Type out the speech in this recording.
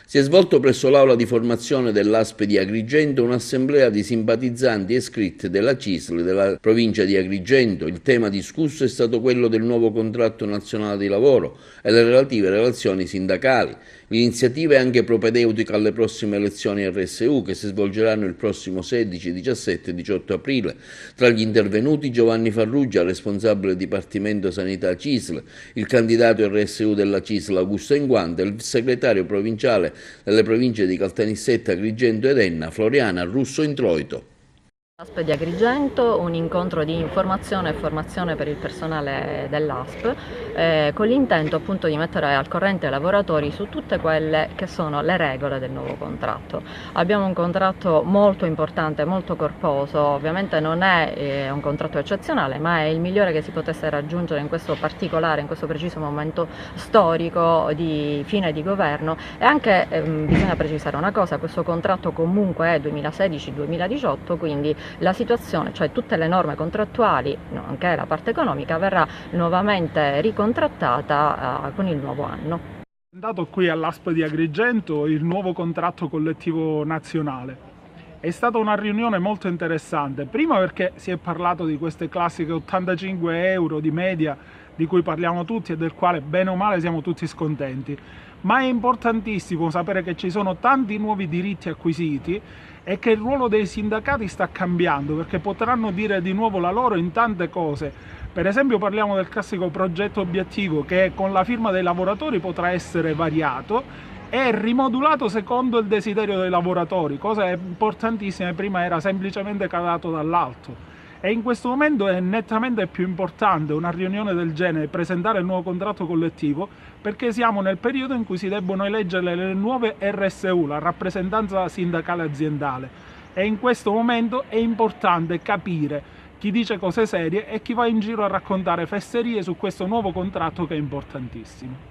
Si è svolto presso l'aula di formazione dell'ASP di Agrigento un'assemblea di simpatizzanti iscritti della CISL della provincia di Agrigento. Il tema discusso è stato quello del nuovo contratto nazionale di lavoro e le relative relazioni sindacali. L'iniziativa è anche propedeutica alle prossime elezioni RSU che si svolgeranno il prossimo 16, 17 e 18 aprile. Tra gli intervenuti Giovanni Farrugia, responsabile Dipartimento Sanità CISL, il candidato RSU della CISL Augusto Enguante e il segretario provinciale delle province di Caltanissetta, Agrigento ed Enna, Floriana Russo Introito. ASP di Agrigento, un incontro di informazione e formazione per il personale dell'ASP con l'intento appunto di mettere al corrente i lavoratori su tutte quelle che sono le regole del nuovo contratto. Abbiamo un contratto molto importante, molto corposo, ovviamente non è un contratto eccezionale, ma è il migliore che si potesse raggiungere in questo particolare, in questo preciso momento storico di fine di governo e anche bisogna precisare una cosa, questo contratto comunque è 2016-2018, quindi la situazione, cioè tutte le norme contrattuali, anche la parte economica, verrà nuovamente ricontrattata con il nuovo anno. È andato qui all'ASP di Agrigento il nuovo contratto collettivo nazionale. È stata una riunione molto interessante, prima perché si è parlato di queste classiche 85 euro di media di cui parliamo tutti e del quale bene o male siamo tutti scontenti, ma è importantissimo sapere che ci sono tanti nuovi diritti acquisiti e che il ruolo dei sindacati sta cambiando perché potranno dire di nuovo la loro in tante cose. Per esempio parliamo del classico progetto obiettivo che con la firma dei lavoratori potrà essere variato e rimodulato secondo il desiderio dei lavoratori, cosa importantissima, prima era semplicemente calato dall'alto. E in questo momento è nettamente più importante una riunione del genere, presentare il nuovo contratto collettivo, perché siamo nel periodo in cui si debbono eleggere le nuove RSU, la rappresentanza sindacale aziendale. E in questo momento è importante capire chi dice cose serie e chi va in giro a raccontare fesserie su questo nuovo contratto che è importantissimo.